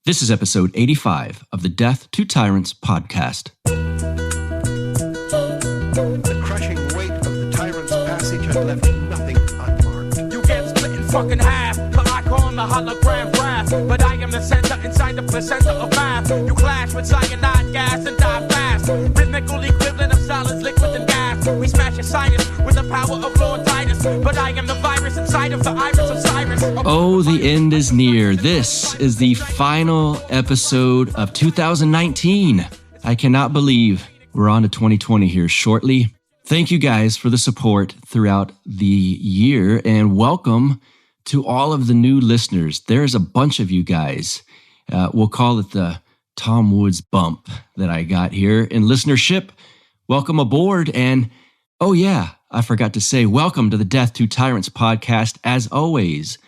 This is episode 85 of the Death to Tyrants podcast. The crushing weight of the tyrant's passage had left nothing unmarked. You get split in fucking half, but I call him the hologram graph. But I am the center inside the placenta of math. You clash with cyanide gas and die fast. Rhythmical equivalent of solids, liquids, and gas. We smash your sinus with the power of Lord Titus. But I am the virus inside of the iris of Cyrus. Oh, the end is near. This is the final episode of 2019. I cannot believe we're on to 2020 here shortly. Thank you guys for the support throughout the year, and welcome to all of the new listeners. There's a bunch of you guys. We'll call it the Tom Woods bump that I got here in listenership. Welcome aboard, and oh yeah, I forgot to say, welcome to the Death to Tyrants podcast. As always,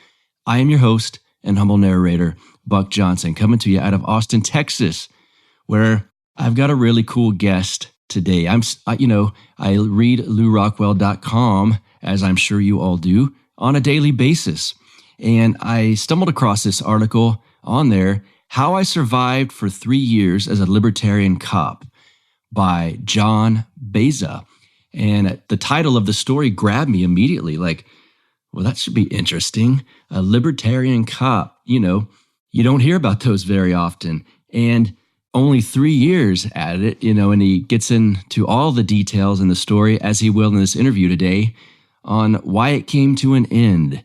I am your host and humble narrator, Buck Johnson, coming to you out of Austin, Texas, where I've got a really cool guest today. I read LouRockwell.com, as I'm sure you all do, on a daily basis. And I stumbled across this article on there, How I Survived for 3 Years as a Libertarian Cop by John Baeza. And the title of the story grabbed me immediately, like, well, that should be interesting. A libertarian cop, you don't hear about those very often. And only 3 years at it, and he gets into all the details in the story, as he will in this interview today, on why it came to an end.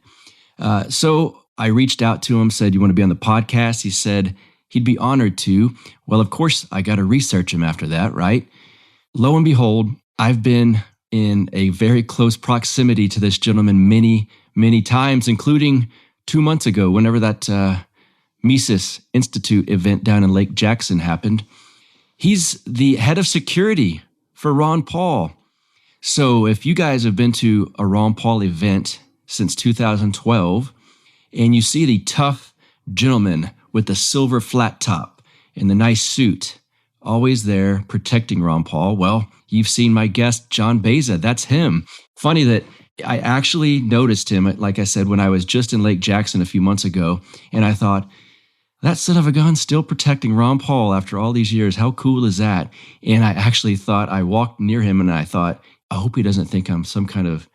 So I reached out to him, said, you want to be on the podcast? He said he'd be honored to. Well, of course, I got to research him after that, right? Lo and behold, I've been in a very close proximity to this gentleman many, many times, including 2 months ago, whenever that Mises Institute event down in Lake Jackson happened. He's the head of security for Ron Paul. So if you guys have been to a Ron Paul event since 2012, and you see the tough gentleman with the silver flat top and the nice suit, always there protecting Ron Paul, well, you've seen my guest, John Baeza. That's him. Funny that I actually noticed him, like I said, when I was just in Lake Jackson a few months ago, and I thought, that son of a gun still protecting Ron Paul after all these years. How cool is that? And I actually thought, I walked near him and I thought, I hope he doesn't think I'm some kind of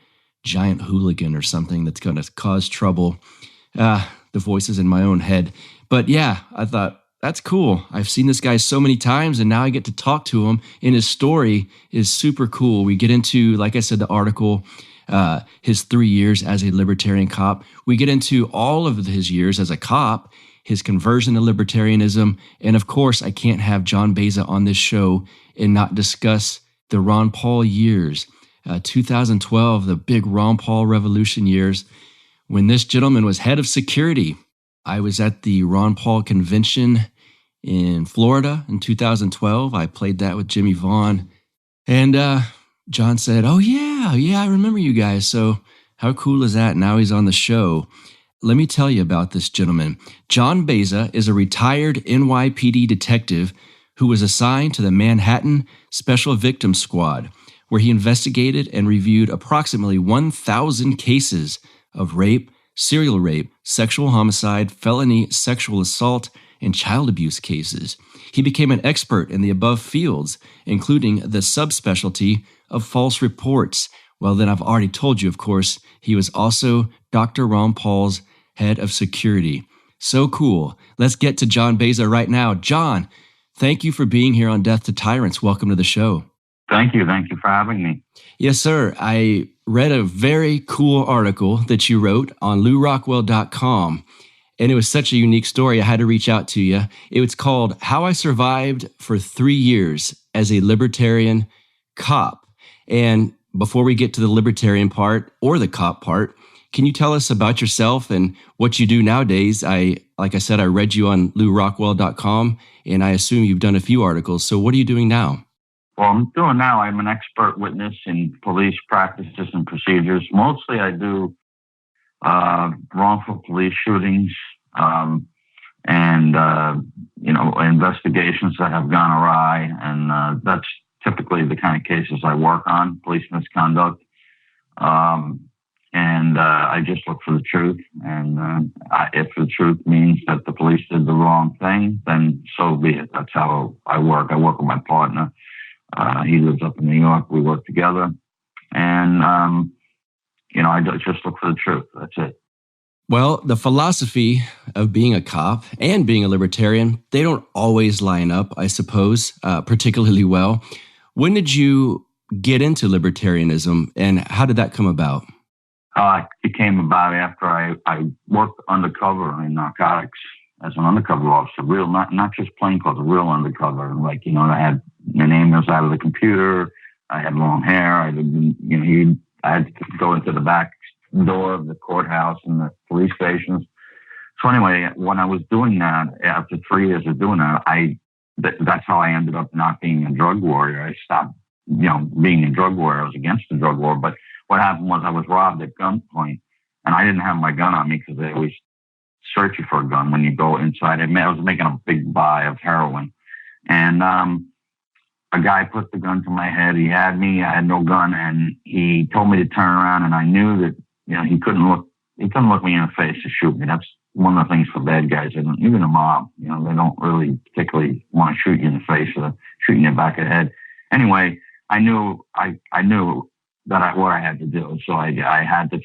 giant hooligan or something that's going to cause trouble. The voices in my own head. But yeah, I thought, that's cool. I've seen this guy so many times, and now I get to talk to him, and his story is super cool. We get into, like I said, the article, his 3 years as a libertarian cop. We get into all of his years as a cop, his conversion to libertarianism, and of course, I can't have John Baeza on this show and not discuss the Ron Paul years, 2012, the big Ron Paul revolution years, when this gentleman was head of security. I was at the Ron Paul convention in Florida in 2012. I played that with Jimmy Vaughn. And John said, oh, yeah, I remember you guys. So how cool is that? Now he's on the show. Let me tell you about this gentleman. John Baeza is a retired NYPD detective who was assigned to the Manhattan Special Victims Squad, where he investigated and reviewed approximately 1,000 cases of rape, serial rape, sexual homicide, felony sexual assault, and child abuse cases. He became an expert in the above fields, including the subspecialty of false reports. Well, then I've already told you, of course, he was also Dr. Ron Paul's head of security. So cool. Let's get to John Baeza right now. John, thank you for being here on Death to Tyrants. Welcome to the show. Thank you. Thank you for having me. Yes, sir. I read a very cool article that you wrote on LouRockwell.com, and it was such a unique story. I had to reach out to you. It was called How I Survived for 3 Years as a Libertarian Cop. And before we get to the libertarian part or the cop part, can you tell us about yourself and what you do nowadays? Like I said, I read you on LouRockwell.com, and I assume you've done a few articles. So what are you doing now? Well, I'm an expert witness in police practices and procedures. Mostly I do wrongful police shootings and investigations that have gone awry. And that's typically the kind of cases I work on, police misconduct. And I just look for the truth. And if the truth means that the police did the wrong thing, then so be it. That's how I work. I work with my partner. He lives up in New York. We work together. And, I just look for the truth. That's it. Well, the philosophy of being a cop and being a libertarian, they don't always line up, I suppose, particularly well. When did you get into libertarianism, and how did that come about? It came about after I worked undercover in narcotics as an undercover officer, not just plainclothes, a real undercover. Like, I had my name was out of the computer. I had long hair. I had to go into the back door of the courthouse and the police stations. So anyway, when I was doing that, after 3 years of doing that, that's how I ended up not being a drug warrior. I stopped, being a drug warrior. I was against the drug war. But what happened was I was robbed at gunpoint, and I didn't have my gun on me because they always search you for a gun when you go inside. I was making a big buy of heroin, and a guy put the gun to my head. He had me. I had no gun, and he told me to turn around. And I knew that he couldn't look me in the face to shoot me. That's one of the things for bad guys. Even a mob, they don't really particularly want to shoot you in the face or shoot you in the back of the head. Anyway, I knew that what I had to do. So I had to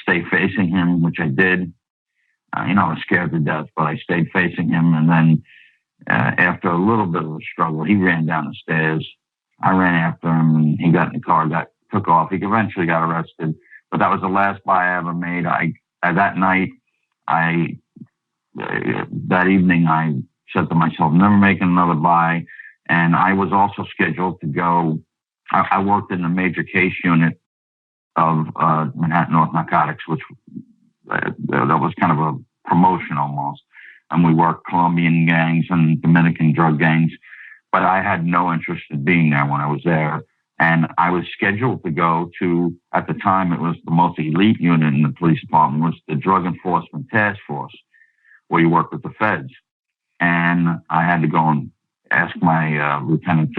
stay facing him, which I did. I was scared to death, but I stayed facing him. And then after a little bit of a struggle, he ran down the stairs. I ran after him, and he got in the car, took off. He eventually got arrested, but that was the last buy I ever made. That evening, I said to myself, never making another buy. And I was also scheduled to go. I worked in the major case unit of Manhattan North Narcotics, which that was kind of a promotion almost. And we worked Colombian gangs and Dominican drug gangs. But I had no interest in being there when I was there. And I was scheduled to go to, at the time, it was the most elite unit in the police department, was the Drug Enforcement Task Force, where you work with the feds. And I had to go and ask my lieutenant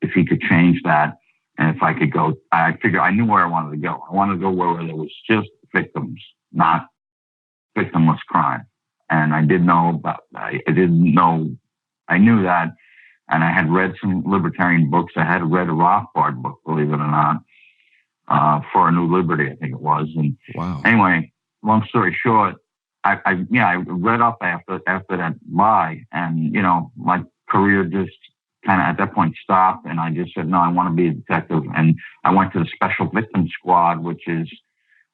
if he could change that. And if I could go, I figured I knew where I wanted to go. I wanted to go where there was just victims, not victimless crime. And I did know I knew that. And I had read some libertarian books. I had read a Rothbard book, believe it or not, For a New Liberty, I think it was. And wow. Anyway, long story short, I read up after that buy, and my career just kind of at that point stopped, and I just said, no, I want to be a detective. And I went to the Special Victims Squad, which is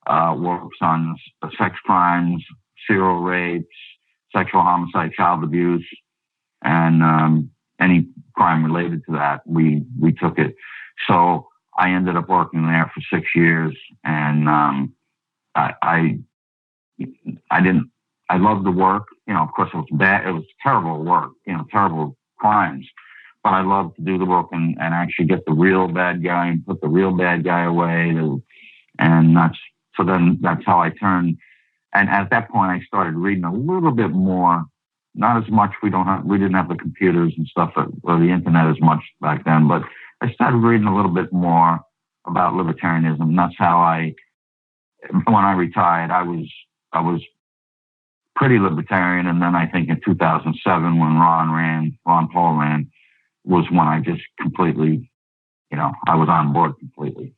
works on sex crimes, serial rapes, sexual homicide, child abuse, and any crime related to that. We took it. So I ended up working there for 6 years, and I loved the work. Of course, it was bad. It was terrible work. Terrible crimes. But I loved to do the work and actually get the real bad guy and put the real bad guy away. And that's how I turned. And at that point, I started reading a little bit more. Not as much. We didn't have the computers and stuff or the internet as much back then. But I started reading a little bit more about libertarianism. And that's how when I retired, I was pretty libertarian. And then I think in 2007, when Ron Paul ran, was when I just completely, I was on board completely.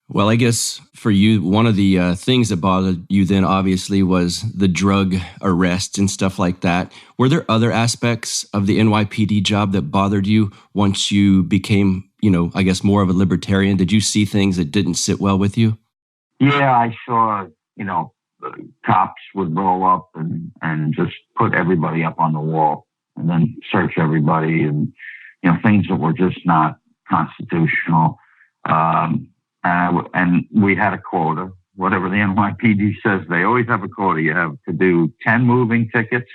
Well, I guess for you, one of the things that bothered you then obviously was the drug arrests and stuff like that. Were there other aspects of the NYPD job that bothered you once you became, I guess more of a libertarian? Did you see things that didn't sit well with you? Yeah, I saw, cops would roll up and just put everybody up on the wall and then search everybody, and, things that were just not constitutional. And we had a quota, whatever the NYPD says. They always have a quota. You have to do 10 moving tickets,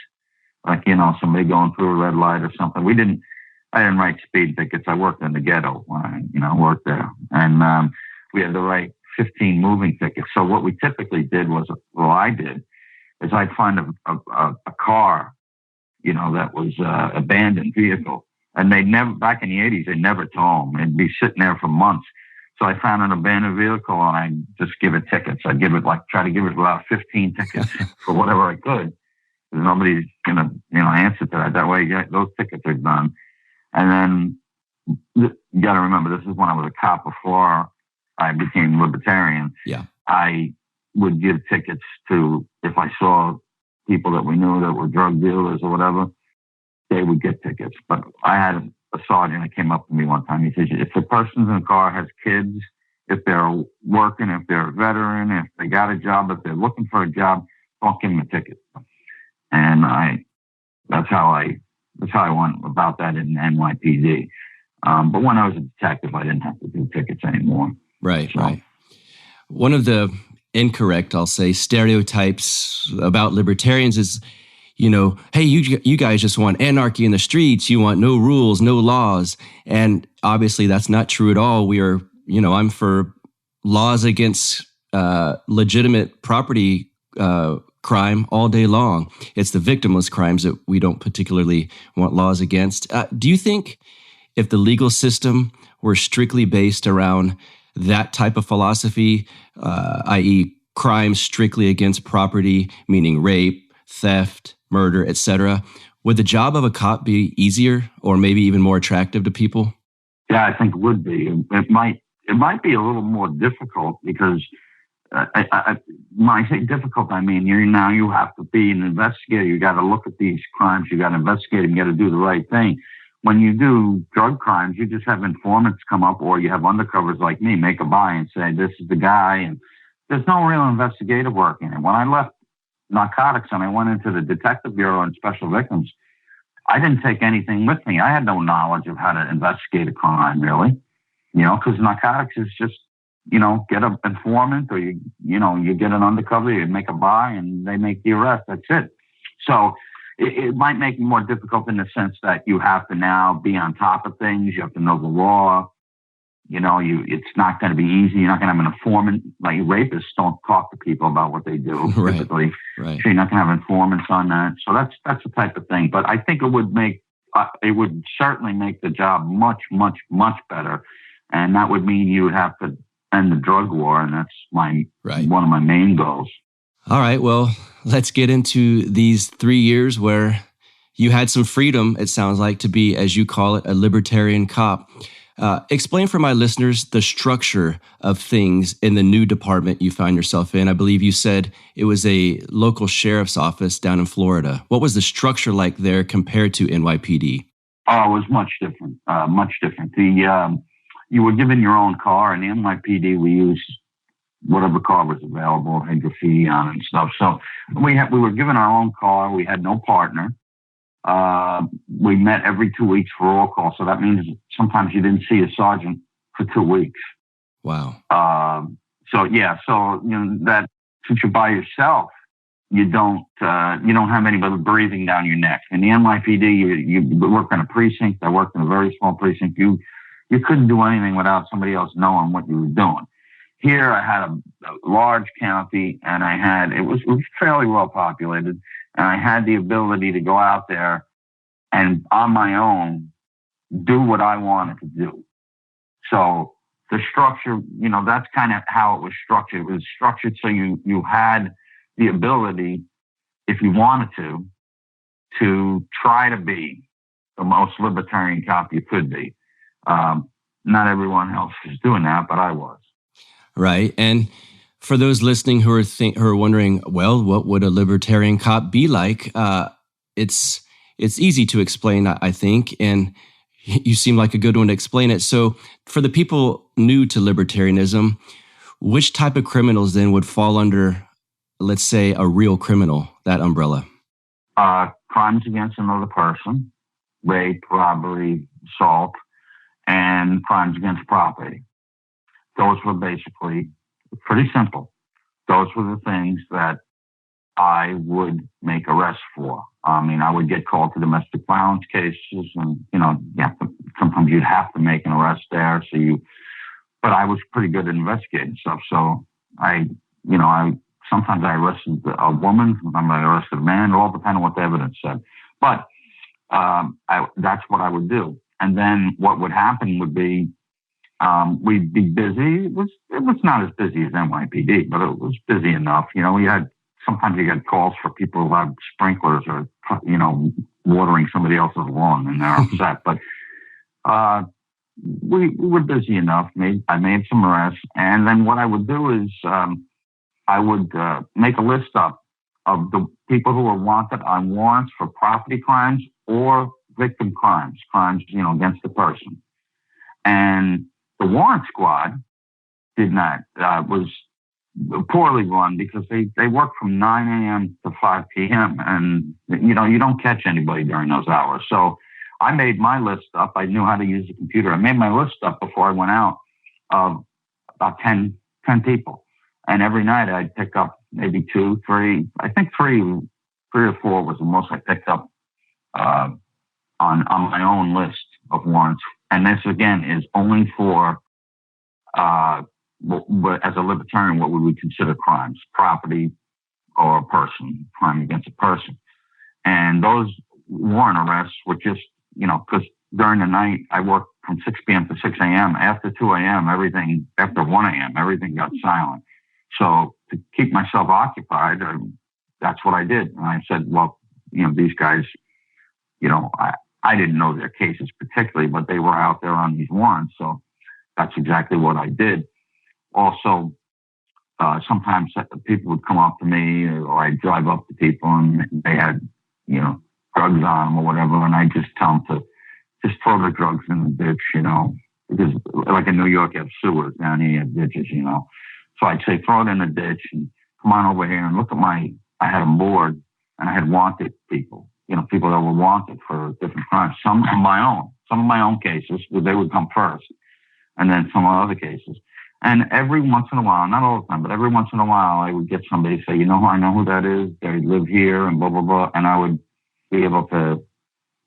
like, somebody going through a red light or something. I didn't write speed tickets. I worked in the ghetto when I, worked there. And we had to write 15 moving tickets. So what we typically did was, I did, is I'd find a car, that was an abandoned vehicle. And back in the 80s, they never tow them. They'd be sitting there for months. So I found an abandoned vehicle and I just give it tickets. I'd try to give it about 15 tickets for whatever I could. Because nobody's going to, answer to that. That way, those tickets are done. And then you got to remember, this is when I was a cop before I became libertarian. Yeah. I would give tickets to, if I saw people that we knew that were drug dealers or whatever, they would get tickets. But I had a sergeant that came up to me one time. He said, if the person's in the car has kids, if they're working, if they're a veteran, if they got a job, if they're looking for a job, don't give them a ticket. And that's how I went about that in NYPD. But when I was a detective, I didn't have to do tickets anymore. Right. One of the incorrect, I'll say, stereotypes about libertarians is, hey, you guys just want anarchy in the streets. You want no rules, no laws. And obviously that's not true at all. We are, I'm for laws against legitimate property crime all day long. It's the victimless crimes that we don't particularly want laws against. Do you think if the legal system were strictly based around that type of philosophy, i.e. crimes strictly against property, meaning rape, theft, murder, etc., would the job of a cop be easier or maybe even more attractive to people? Yeah, I think it would be. It might be a little more difficult because when I say difficult, I mean you have to be an investigator. You got to look at these crimes. You got to investigate them. You got to do the right thing. When you do drug crimes, you just have informants come up, or you have undercovers like me make a buy and say, this is the guy. And there's no real investigative work in it. When I left narcotics and I went into the Detective Bureau and Special Victims, I didn't take anything with me. I had no knowledge of how to investigate a crime, really. Because narcotics is just, get an informant or you get an undercover, you make a buy and they make the arrest. That's it. So it might make it more difficult in the sense that you have to now be on top of things. You have to know the law. It's not going to be easy. You're not going to have an informant. Like rapists don't talk to people about what they do, typically. Right. So you're not going to have informants on that. So that's the type of thing. But I think it would certainly make the job much, much, much better. And that would mean you would have to end the drug war. And that's one of my main goals. All right. Well, let's get into these 3 years where you had some freedom, it sounds like, to be, as you call it, a libertarian cop. Explain for my listeners the structure of things in the new department you find yourself in. I believe you said it was a local sheriff's office down in Florida. What was the structure like there compared to NYPD? Oh, it was much different. Much different. You were given your own car. In the NYPD, we used whatever car was available, had graffiti on it and stuff. So we were given our own car. We had no partner. We met every 2 weeks for roll call. So that means sometimes you didn't see a sergeant for 2 weeks. Wow. That since you're by yourself, you don't have anybody breathing down your neck. In the NYPD, you work in a precinct. I worked in a very small precinct. You couldn't do anything without somebody else knowing what you were doing. Here, I had a large county, and it was fairly well populated, and I had the ability to go out there and on my own do what I wanted to do. So the structure, that's kind of how it was structured. It was structured so you had the ability, if you wanted to try to be the most libertarian cop you could be. Not everyone else is doing that, but I was. Right. And for those listening who are wondering, well, what would a libertarian cop be like? It's easy to explain, I think, and you seem like a good one to explain it. So for the people new to libertarianism, which type of criminals then would fall under, let's say, a real criminal, that umbrella? Crimes against another person, rape, robbery, assault, and crimes against property. Those were basically pretty simple. Those were the things that I would make arrests for. I would get called to domestic violence cases, and sometimes you'd have to make an arrest there. But I was pretty good at investigating stuff. So sometimes I arrested a woman, sometimes I arrested a man. It all depended on what the evidence said. But that's what I would do. And then what would happen would be We'd be busy. It was not as busy as NYPD, but it was busy enough. You know, sometimes you get calls for people who have sprinklers or, you know, watering somebody else's lawn and they're upset. But we were busy enough. I made some arrests. And then what I would do is I would make a list up of the people who were wanted on warrants for property crimes or victim crimes, you know, against the person. And the warrant squad was poorly run because they worked from 9 a.m. to 5 p.m. And, you know, you don't catch anybody during those hours. So I made my list up. I knew how to use the computer. I made my list up before I went out of about 10 people. And every night I'd pick up maybe 2, 3. I think 3 or 4 was the most I picked up on my own list of warrants. And this, again, is only for, as a libertarian, what we would consider crimes, property or a person, crime against a person. And those warrant arrests were just, you know, because during the night I worked from 6 p.m. to 6 a.m. After 2 a.m., after 1 a.m., everything got silent. So to keep myself occupied, that's what I did. And I said, well, you know, these guys, you know, I didn't know their cases particularly, but they were out there on these warrants. So that's exactly what I did. Also, sometimes people would come up to me or I'd drive up to people and they had, you know, drugs on them or whatever. And I just tell them to just throw the drugs in the ditch, you know, because like in New York, you have sewers, down here you have ditches, you know. So I'd say, throw it in the ditch and come on over here and look at I had a board and I had wanted people, you know, people that were wanted for different crimes. Some of my own cases, they would come first, and then some other cases. And every once in a while, not all the time, but every once in a while, I would get somebody to say, you know, I know who that is. They live here and blah, blah, blah. And I would be able to,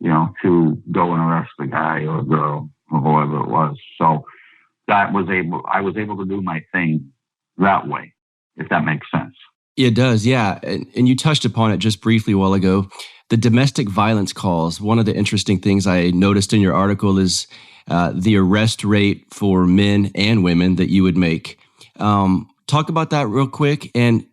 you know, to go and arrest the guy or girl or whoever it was. So I was able to do my thing that way, if that makes sense. It does, yeah. And you touched upon it just briefly a while ago. The domestic violence calls. One of the interesting things I noticed in your article is the arrest rate for men and women that you would make. Talk about that real quick. And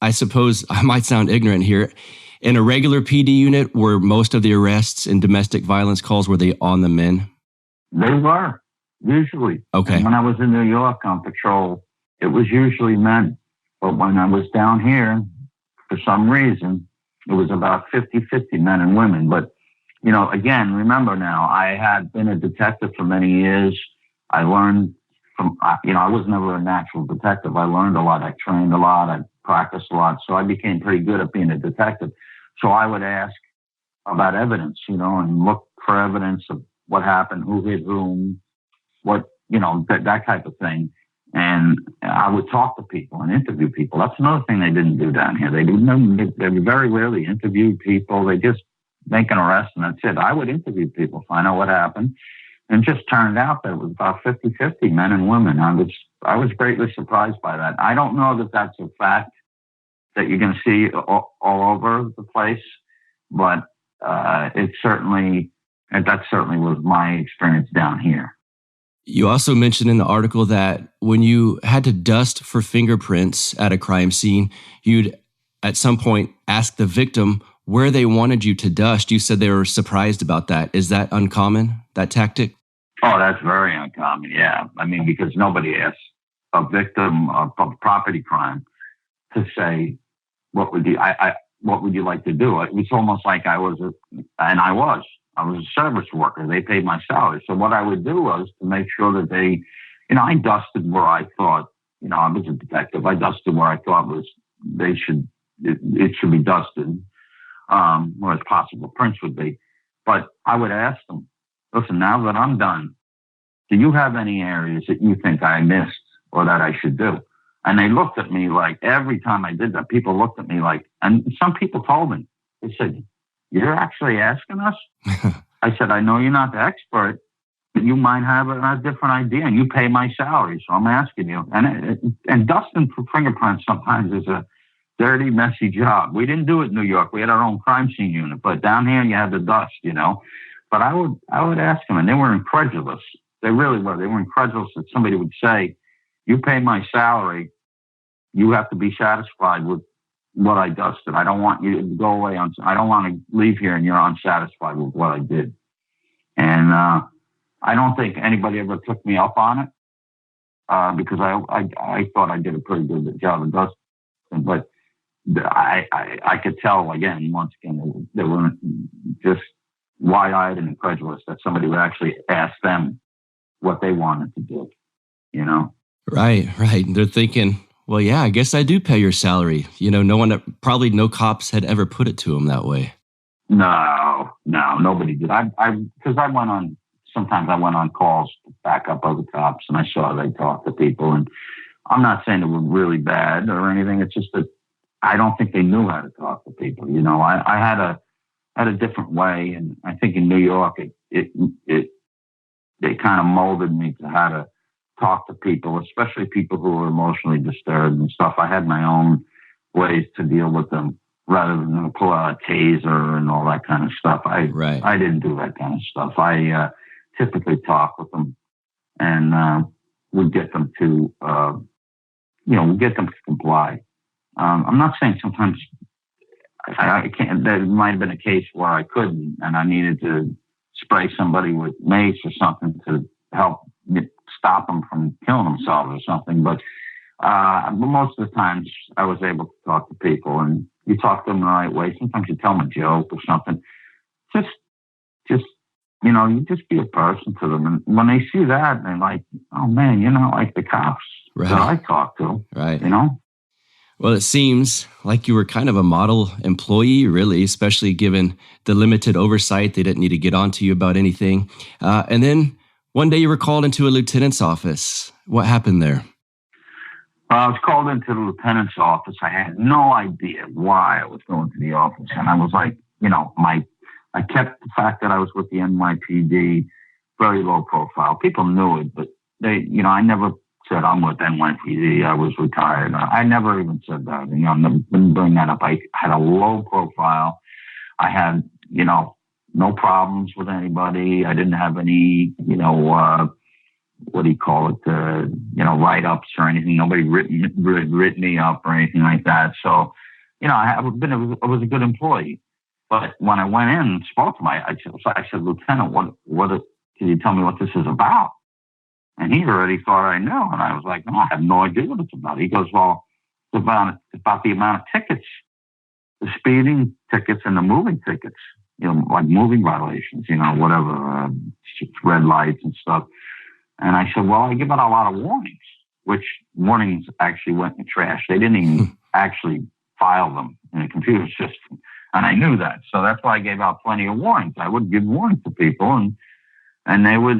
I suppose I might sound ignorant here. In a regular PD unit, were most of the arrests in domestic violence calls, were they on the men? They were, usually. Okay. And when I was in New York on patrol, it was usually men. But when I was down here, for some reason, it was about 50-50 men and women. But, you know, again, remember now, I had been a detective for many years. I learned from, you know, I was never a natural detective. I learned a lot. I trained a lot. I practiced a lot. So I became pretty good at being a detective. So I would ask about evidence, you know, and look for evidence of what happened, who hit whom, what, you know, that type of thing. And I would talk to people and interview people. That's another thing they didn't do down here. They very rarely interviewed people. They just make an arrest and that's it. I would interview people, find out what happened. And it just turned out that it was about 50-50 men and women. I was greatly surprised by that. I don't know that that's a fact that you're going to see all over the place, but that certainly was my experience down here. You also mentioned in the article that when you had to dust for fingerprints at a crime scene, you'd at some point ask the victim where they wanted you to dust. You said they were surprised about that. Is that uncommon, that tactic? Oh, that's very uncommon, yeah. I mean, because nobody asks a victim of a property crime to say, what would you like to do? It was almost like I was a service worker. They paid my salary. So what I would do was to make sure that they, you know, I dusted where I thought, you know, I was a detective. I dusted where I thought it should be dusted, where as possible prints would be. But I would ask them, listen, now that I'm done, do you have any areas that you think I missed or that I should do? And they looked at me like, every time I did that, people looked at me like, and some people told me, they said, you're actually asking us? I said, I know you're not the expert, but you might have a different idea, and you pay my salary, so I'm asking you. And dusting for fingerprints sometimes is a dirty, messy job. We didn't do it in New York. We had our own crime scene unit, but down here you had the dust, you know. But I would ask them, and they were incredulous. They really were. They were incredulous that somebody would say, you pay my salary, you have to be satisfied with what I dusted. I don't want you to go away. I don't want to leave here and you're unsatisfied with what I did. And I don't think anybody ever took me up on it because I thought I did a pretty good job of dusting. But I could tell, once again, they were just wide-eyed and incredulous that somebody would actually ask them what they wanted to do, you know? Right. They're thinking, well, yeah, I guess I do pay your salary. You know, probably no cops had ever put it to them that way. No, nobody did. Because sometimes I went on calls to back up other cops, and I saw they talk to people. And I'm not saying it was really bad or anything. It's just that I don't think they knew how to talk to people. You know, I had a different way, and I think in New York, they kind of molded me to how to talk to people, especially people who were emotionally disturbed and stuff. I had my own ways to deal with them rather than pull out a taser and all that kind of stuff. I didn't do that kind of stuff. I typically talk with them and would get them to, comply. I'm not saying sometimes I can't. There might have been a case where I couldn't, and I needed to spray somebody with mace or something to help stop them from killing themselves or something. But most of the times I was able to talk to people, and you talk to them the right way. Sometimes you tell them a joke or something. Just you just be a person to them. And when they see that, they're like, oh man, you're not like the cops that I talk to. Right. You know? Well, it seems like you were kind of a model employee, really, especially given the limited oversight. They didn't need to get onto you about anything. And then one day you were called into a lieutenant's office. What happened there? I was called into the lieutenant's office. I had no idea why I was going to the office. And I was like, I kept the fact that I was with the NYPD very low profile. People knew it, but I never said I'm with NYPD. I was retired. I never even said that. Didn't bring that up. I had a low profile. I had, no problems with anybody. I didn't have any, write-ups or anything. Nobody written me up or anything like that. So, I was a good employee. But when I went in and spoke to him, I said, Lieutenant, can you tell me what this is about? And he already thought I knew. And I was like, no, I have no idea what it's about. He goes, well, it's about the amount of tickets, the speeding tickets and the moving tickets, like moving violations, whatever, red lights and stuff. And I said, well, I give out a lot of warnings, which warnings actually went in the trash. They didn't even actually file them in a computer system. And I knew that. So that's why I gave out plenty of warnings. I would give warnings to people, and they would,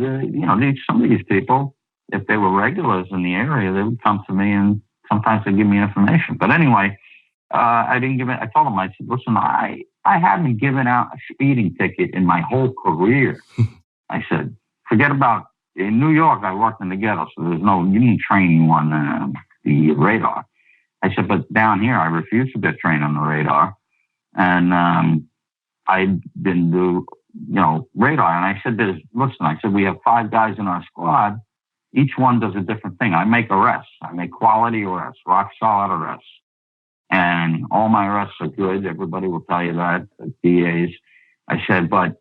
some of these people, if they were regulars in the area, they would come to me and sometimes they'd give me information. But anyway, I didn't give it. I told them, I said, listen, I haven't given out a speeding ticket in my whole career. I said, forget about, in New York, I worked in the ghetto, so you didn't train you on the radar. I said, but down here, I refuse to get trained on the radar. And I didn't do, radar. And I said, we have 5 guys in our squad. Each one does a different thing. I make arrests. I make quality arrests, rock solid arrests. And all my arrests are good. Everybody will tell you that, DAs. I said, but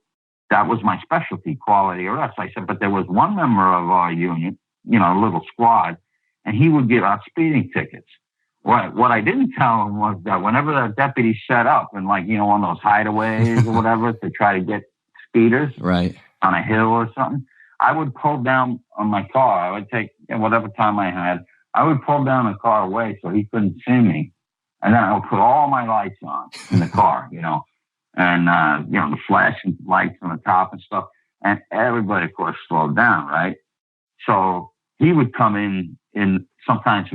that was my specialty, quality arrests. I said, but there was one member of our unit, a little squad, and he would give out speeding tickets. What I didn't tell him was that whenever the deputy set up and on those hideaways or whatever to try to get speeders on a hill or something, I would pull down on my car. I would take whatever time I had. I would pull down the car away so he couldn't see me. And then I would put all my lights on in the car, and, the flashing lights on the top and stuff. And everybody, of course, slowed down, right? So he would come in sometimes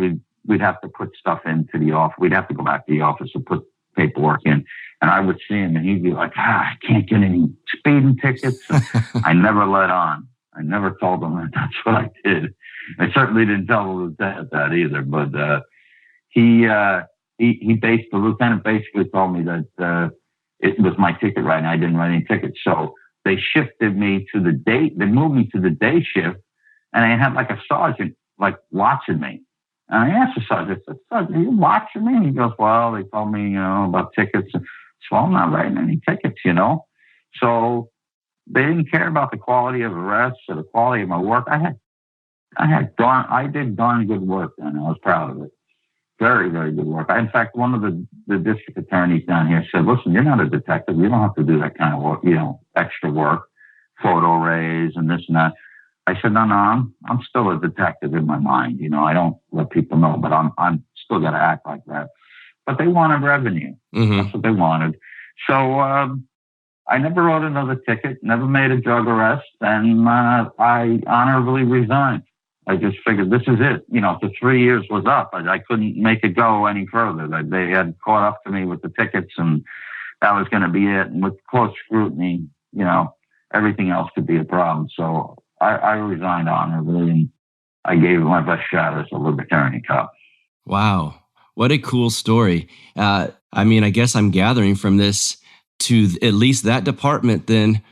we'd have to put stuff into the office. We'd have to go back to the office and put paperwork in. And I would see him and he'd be like, I can't get any speeding tickets. I never let on. I never told him that that's what I did. I certainly didn't tell the lieutenant that either. But the lieutenant basically told me that it was my ticket right, and I didn't write any tickets. So they shifted me to the day. They moved me to the day shift And I had like a sergeant like watching me. And I asked the sergeant, I said, "Sergeant, are you watching me?" And he goes, "Well, they told me, about tickets." So I'm not writing any tickets, So they didn't care about the quality of arrests or the quality of my work. I did darn good work, and I was proud of it. Very, very good work. In fact, one of the district attorneys down here said, "Listen, you're not a detective. You don't have to do that kind of work, extra work, photo arrays and this and that." I said, "No, I'm still a detective in my mind. I don't let people know, but I'm still got to act like that." But they wanted revenue. Mm-hmm. That's what they wanted. So I never wrote another ticket, never made a drug arrest, and I honorably resigned. I just figured this is it. The 3 years was up. I couldn't make it go any further. They had caught up to me with the tickets, and that was going to be it. And with close scrutiny, everything else could be a problem. So I resigned honorably, and I gave it my best shot as a Libertarian cop. Wow. What a cool story. I guess I'm gathering from this to at least that department, then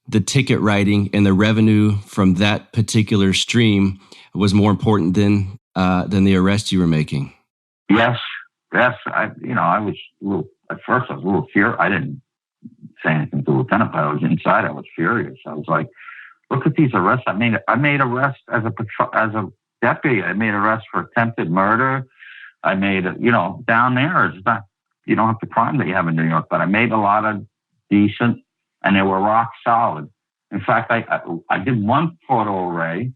the ticket writing and the revenue from that particular stream was more important than the arrest you were making. Yes. I was at first I was a little furious. I didn't say anything to Lieutenant, but I was inside. I was furious. I was like, "Look at these arrests. I made arrests as a deputy. I made arrests for attempted murder. I made, down there, it's not, you don't have the crime that you have in New York, but I made a lot of decent, and they were rock solid. In fact, I did one photo array,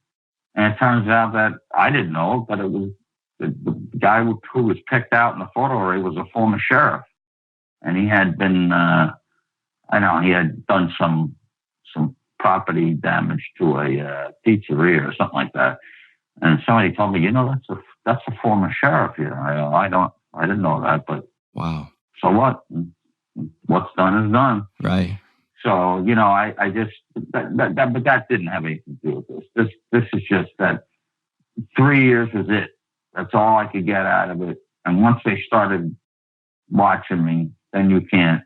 and it turns out that I didn't know, but it was the guy who was picked out in the photo array was a former sheriff. And he had been, he had done some property damage to a pizzeria or something like that. And somebody told me, that's a former sheriff here. I didn't know that, but wow. So what? What's done is done. Right. So, I just, but that didn't have anything to do with this. This is just that 3 years was it. That's all I could get out of it. And once they started watching me, then you can't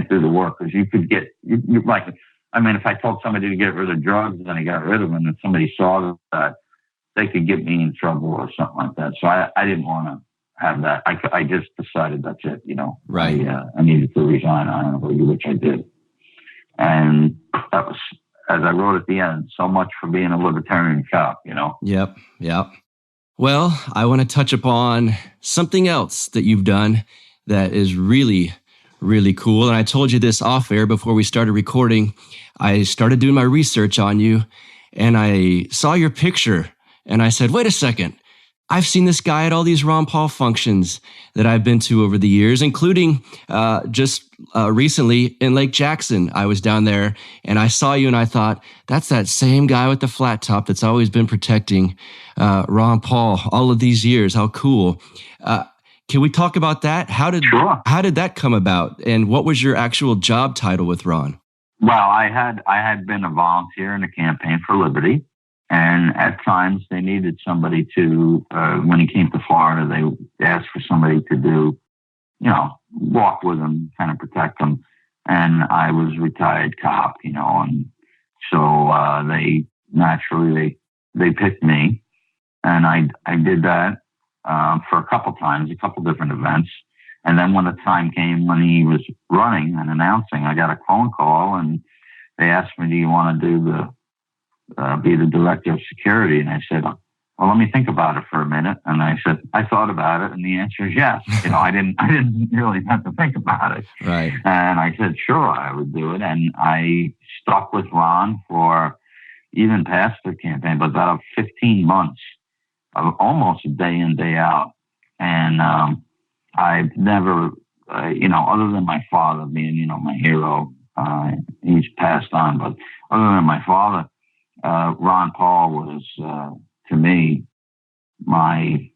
do the work, because you could get, if I told somebody to get rid of drugs and I got rid of them, and somebody saw that, they could get me in trouble or something like that. So I didn't want to have that. I just decided that's it, Right. I needed to resign honorably, which I did. And that was, as I wrote at the end, so much for being a Libertarian cop, Yep. Well, I want to touch upon something else that you've done that is really, really cool. And I told you this off air before we started recording. I started doing my research on you, and I saw your picture, and I said, wait a second. I've seen this guy at all these Ron Paul functions that I've been to over the years, including just recently in Lake Jackson. I was down there and I saw you, and I thought, that's that same guy with the flat top that's always been protecting Ron Paul all of these years. How cool. Can we talk about that? How did that come about? And what was your actual job title with Ron? Well, I had been a volunteer in the Campaign for Liberty. And at times they needed somebody to, when he came to Florida, they asked for somebody to do, walk with him, kind of protect him. And I was a retired cop, and so they naturally, they picked me. And I did that for a couple different events. And then when the time came when he was running and announcing, I got a phone call, and they asked me, "Do you want to do be the director of security?" And I said, "Well, let me think about it for a minute." And I said, "I thought about it, and the answer is yes." I didn't really have to think about it. Right. And I said, sure, I would do it. And I stuck with Ron for even past the campaign, but about 15 months, almost day in, day out. And I've never, other than my father being, my hero, he's passed on, but other than my father, Ron Paul was, to me, my,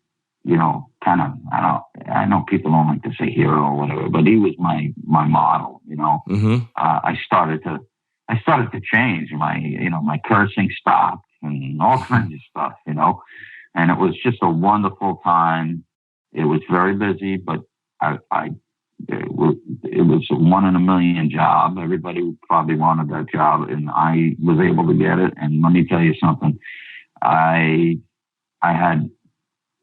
I know people don't like to say hero or whatever, but he was my model, Mm-hmm. I started to change. My cursing stopped and all kinds of stuff, and it was just a wonderful time. It was very busy, but it was a 1 in a million job. Everybody probably wanted that job, and I was able to get it. And let me tell you something. I had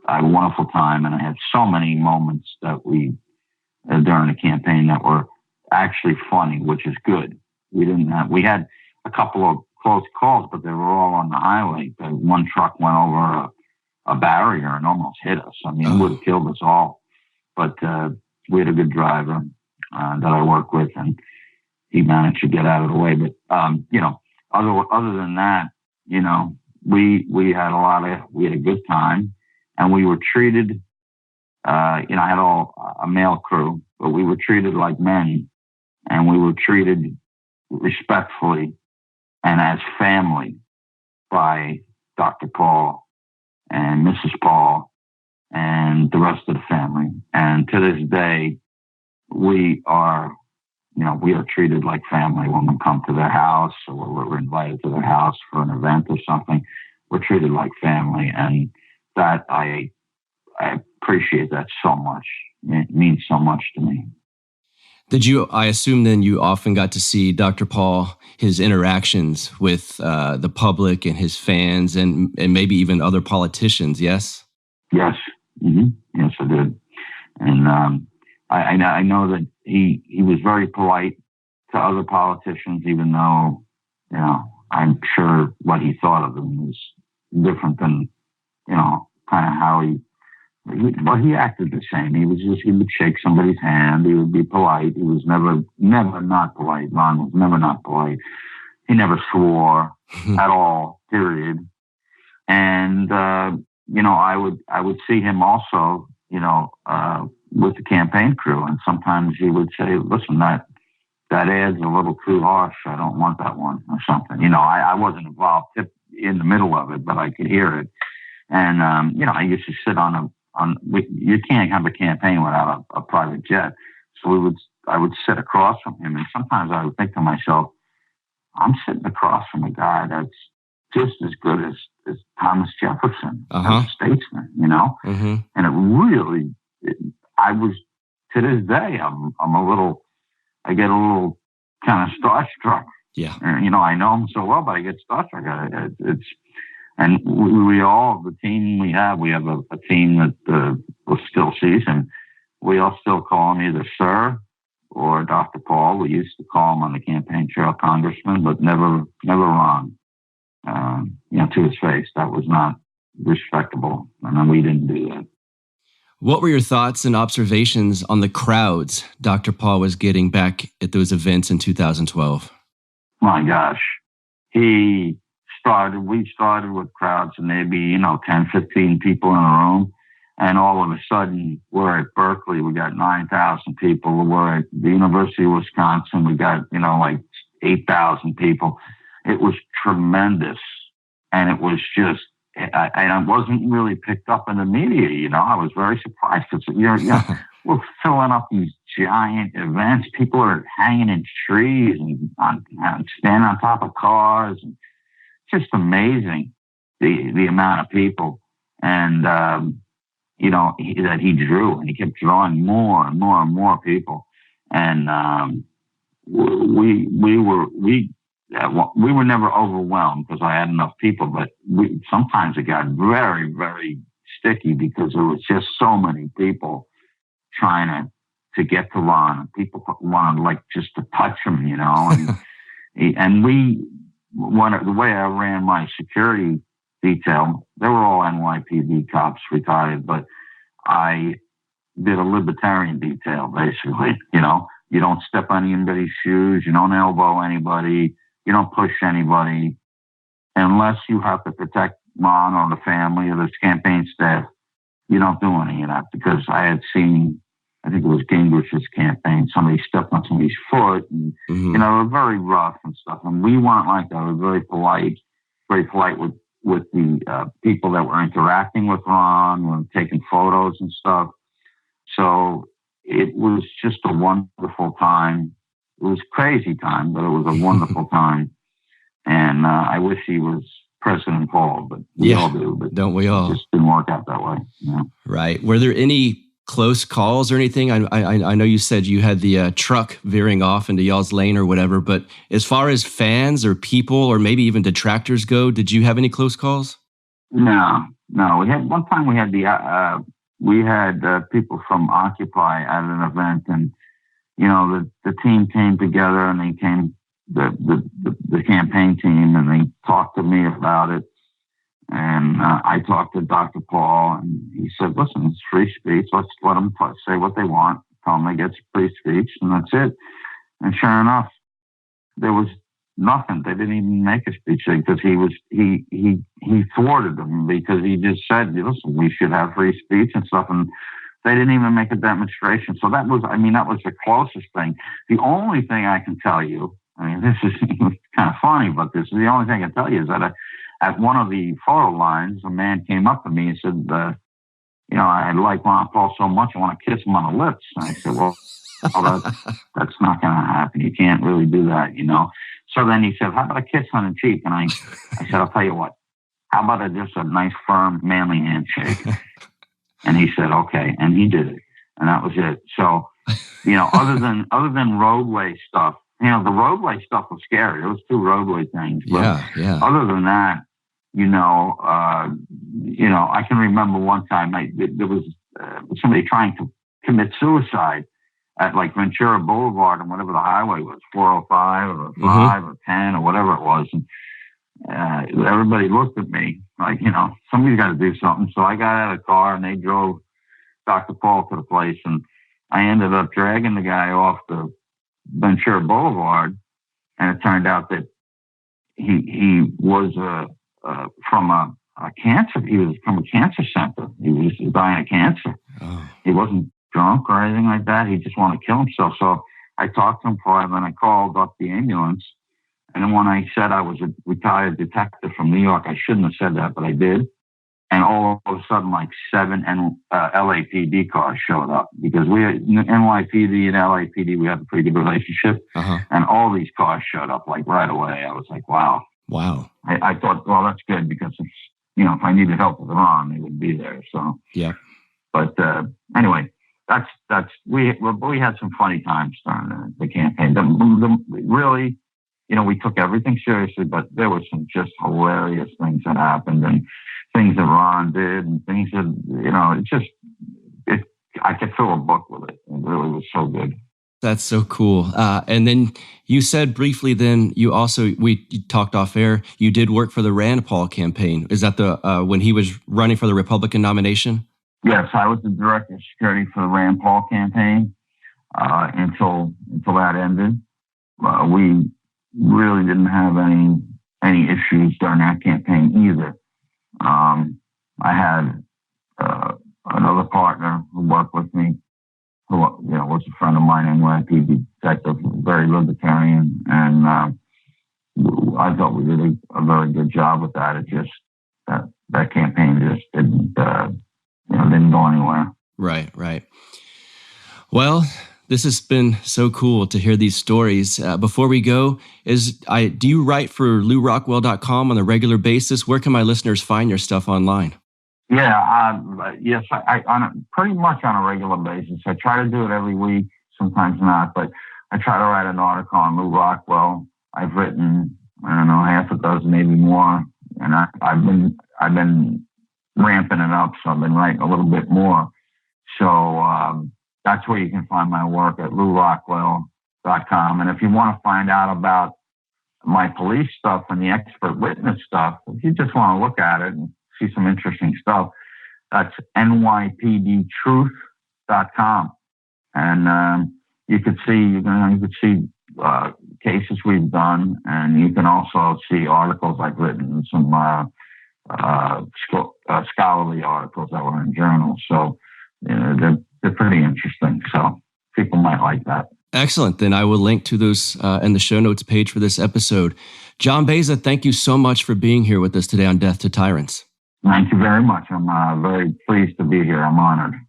a wonderful time, and I had so many moments that we during the campaign that were actually funny, which is good. We had a couple of close calls, but they were all on the highway. One truck went over a barrier and almost hit us. I mean, it would have killed us all. But we had a good driver that I work with, and he managed to get out of the way. But other than that, we had a good time, and we were treated. I had a male crew, but we were treated like men, and we were treated respectfully and as family by Dr. Paul and Mrs. Paul and the rest of the family. And to this day, we are treated like family when we come to their house, or we're invited to their house for an event or something. We're treated like family, and that I appreciate that so much. It means so much to me. I assume then you often got to see Dr. Paul, his interactions with the public and his fans and maybe even other politicians, yes? Yes. Mm-hmm. Yes, I did. And I know that he was very polite to other politicians, even though, I'm sure what he thought of them was different than, kind of how he acted the same. He would shake somebody's hand. He would be polite. He was never not polite. Ron was never not polite. He never swore at all, period. And, I would see him also, with the campaign crew. And sometimes he would say, listen, that ad's a little too harsh. I don't want that one, or something. I wasn't involved in the middle of it, but I could hear it. And, I used to sit you can't have a campaign without a private jet. So I would sit across from him. And sometimes I would think to myself, I'm sitting across from a guy that's just as good as Thomas Jefferson, as a statesman, Mm-hmm. And it really, to this day, I get a little kind of starstruck. Yeah. I know him so well, but I get starstruck. And we all, the team we have a team that still sees him. We all still call him either Sir or Dr. Paul. We used to call him on the campaign trail Congressman, but never Ron. To his face. That was not respectable. And we didn't do that. What were your thoughts and observations on the crowds Dr. Paul was getting back at those events in 2012? My gosh. We started with crowds of maybe, 10, 15 people in a room. And all of a sudden, we're at Berkeley, we got 9,000 people. We're at the University of Wisconsin, we got, 8,000 people. It was tremendous. And it was just, I wasn't really picked up in the media, I was very surprised. We're filling up these giant events. People are hanging in trees and standing on top of cars. And just amazing, the amount of people. And, that he drew, and he kept drawing more and more and more people. And we were never overwhelmed because I had enough people, but sometimes it got very, very sticky because there was just so many people trying to get to Ron. People wanted just to touch him, and the way I ran my security detail, they were all NYPD cops, retired, but I did a Libertarian detail, basically. You don't step on anybody's shoes, you don't elbow anybody, you don't push anybody, unless you have to protect Ron or the family or the campaign staff. You don't do any of that, because I had seen, I think it was Gingrich's campaign, somebody stepped on somebody's foot, and they were very rough and stuff. And we weren't like that. We were very polite with the people that were interacting with Ron, were taking photos and stuff. So it was just a wonderful time. It was a crazy time, but it was a wonderful time. And I wish he was President Paul, but we all do. But don't we all? It just didn't work out that way. Yeah. Right. Were there any close calls or anything? I know you said you had the truck veering off into y'all's lane or whatever, but as far as fans or people or maybe even detractors go, did you have any close calls? No. We had one time we had people from Occupy at an event, and the team came together, and they came the campaign team, and they talked to me about it. And I talked to Dr. Paul, and he said, "Listen, it's free speech. Let's let them say what they want. Tell them they get free speech, and that's it." And sure enough, there was nothing. They didn't even make a speech because he thwarted them, because he just said, "Listen, we should have free speech and stuff." And they didn't even make a demonstration. So that was the closest thing. The only thing I can tell you, this is kind of funny, but this is the only thing I can tell you, is that at one of the photo lines, a man came up to me and said, "I like Ron Paul so much, I want to kiss him on the lips." And I said, "Well, that's not going to happen. You can't really do that, So then he said, "How about a kiss on the cheek?" And I said, "I'll tell you what, how about just a nice, firm, manly handshake?" And he said, "Okay." And he did it. And that was it. So, other than roadway stuff, the roadway stuff was scary. There was 2 roadway things. But yeah. Other than that, I can remember one time there was somebody trying to commit suicide at like Ventura Boulevard and whatever the highway was, 405 or 5 or 10 or whatever it was. And everybody looked at me like, somebody's got to do something. So I got out of the car, and they drove Dr. Paul to the place, and I ended up dragging the guy off the Ventura Boulevard. And it turned out that he was from a cancer. He was from a cancer center. He was dying of cancer. Oh. He wasn't drunk or anything like that. He just wanted to kill himself. So I talked to him for him, and I called up the ambulance. And then when I said I was a retired detective from New York, I shouldn't have said that, but I did. And all of a sudden, like 7 LAPD cars showed up, because NYPD and LAPD, we have a pretty good relationship. And all these cars showed up like right away. I was like, wow. I thought, well, that's good, because if if I needed help with Ron, they would be there. So yeah. But anyway, we had some funny times during the campaign. Really, we took everything seriously, but there were some just hilarious things that happened, and things that Ron did, and things that I could fill a book with it. It really was so good. That's so cool. And then you said briefly, then you talked off air, you did work for the Rand Paul campaign. Is that when he was running for the Republican nomination? Yes, I was the director of security for the Rand Paul campaign until that ended. We really didn't have any issues during that campaign either. I had another partner who worked with me, who was a friend of mine, NYPD detective, very libertarian, and I thought we did a very good job with that. It just that campaign just didn't go anywhere. Right. Well, this has been so cool to hear these stories. Before we go, do you write for LouRockwell.com on a regular basis? Where can my listeners find your stuff online? Yeah, yes, I pretty much on a regular basis. I try to do it every week, sometimes not, but I try to write an article on Lou Rockwell. I've written, half a dozen, maybe more, and I've been ramping it up, so I've been writing a little bit more. So that's where you can find my work, at LouRockwell.com. And if you want to find out about my police stuff and the expert witness stuff, if you just want to look at it and see some interesting stuff, that's NYPDtruth.com. And you could see cases we've done, and you can also see articles I've written, some scholarly articles that were in journals. So they're pretty interesting. So people might like that. Excellent. Then I will link to those in the show notes page for this episode. John Baeza, thank you so much for being here with us today on Death to Tyrants. Thank you very much. I'm very pleased to be here. I'm honored.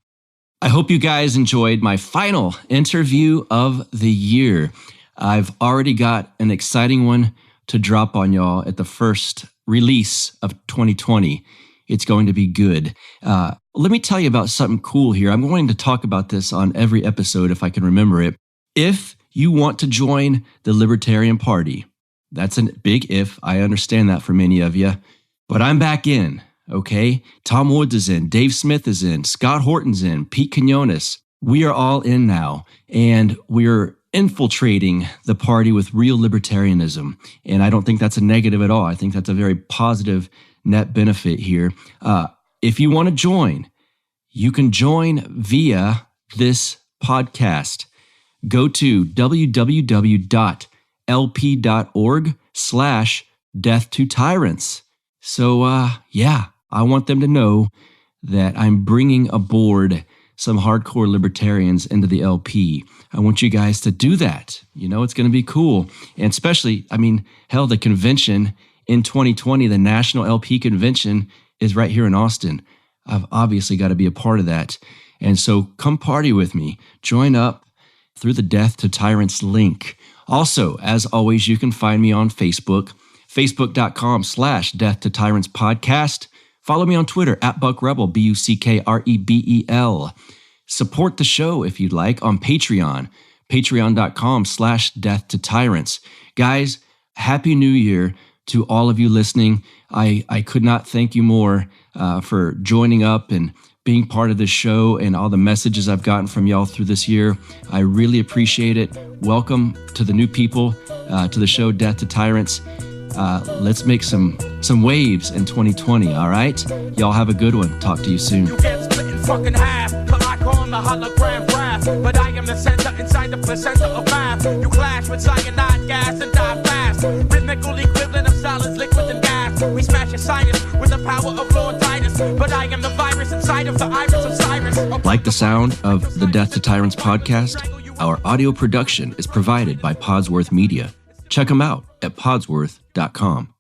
I hope you guys enjoyed my final interview of the year. I've already got an exciting one to drop on y'all at the first release of 2020. It's going to be good. Let me tell you about something cool here. I'm going to talk about this on every episode if I can remember it. If you want to join the Libertarian Party, that's a big if. I understand that for many of you. But I'm back in. okay? Tom Woods is in, Dave Smith is in, Scott Horton's in, Pete Quinones. We are all in now, and we're infiltrating the party with real libertarianism. And I don't think that's a negative at all. I think that's a very positive net benefit here. If you want to join, you can join via this podcast. Go to www.lp.org/death-to-tyrants. So, I want them to know that I'm bringing aboard some hardcore libertarians into the LP. I want you guys to do that. It's going to be cool. And especially, the convention in 2020, the National LP Convention is right here in Austin. I've obviously got to be a part of that. And so come party with me. Join up through the Death to Tyrants link. Also, as always, you can find me on Facebook, facebook.com/Death to Tyrants podcast. Follow me on Twitter @BuckRebel, BuckRebel. Support the show if you'd like on Patreon, patreon.com/Death to Tyrants. Guys, Happy New Year to all of you listening. I could not thank you more for joining up and being part of this show and all the messages I've gotten from y'all through this year. I really appreciate it. Welcome to the new people to the show Death to Tyrants. Let's make some waves in 2020, all right? Y'all have a good one. Talk to you soon. You get split in fucking half, but I call him the hologram wrath. But I am the center inside the placenta of math. You clash with cyanide gas and die fast. Rhythmical equivalent of solids, liquid and gas. We smash your sinus with the power of Lord Titus. But I am the virus inside of the iris of Cyrus. Like the sound of the Death to Tyrants podcast? Our audio production is provided by Podsworth Media. Check them out at podsworth.com.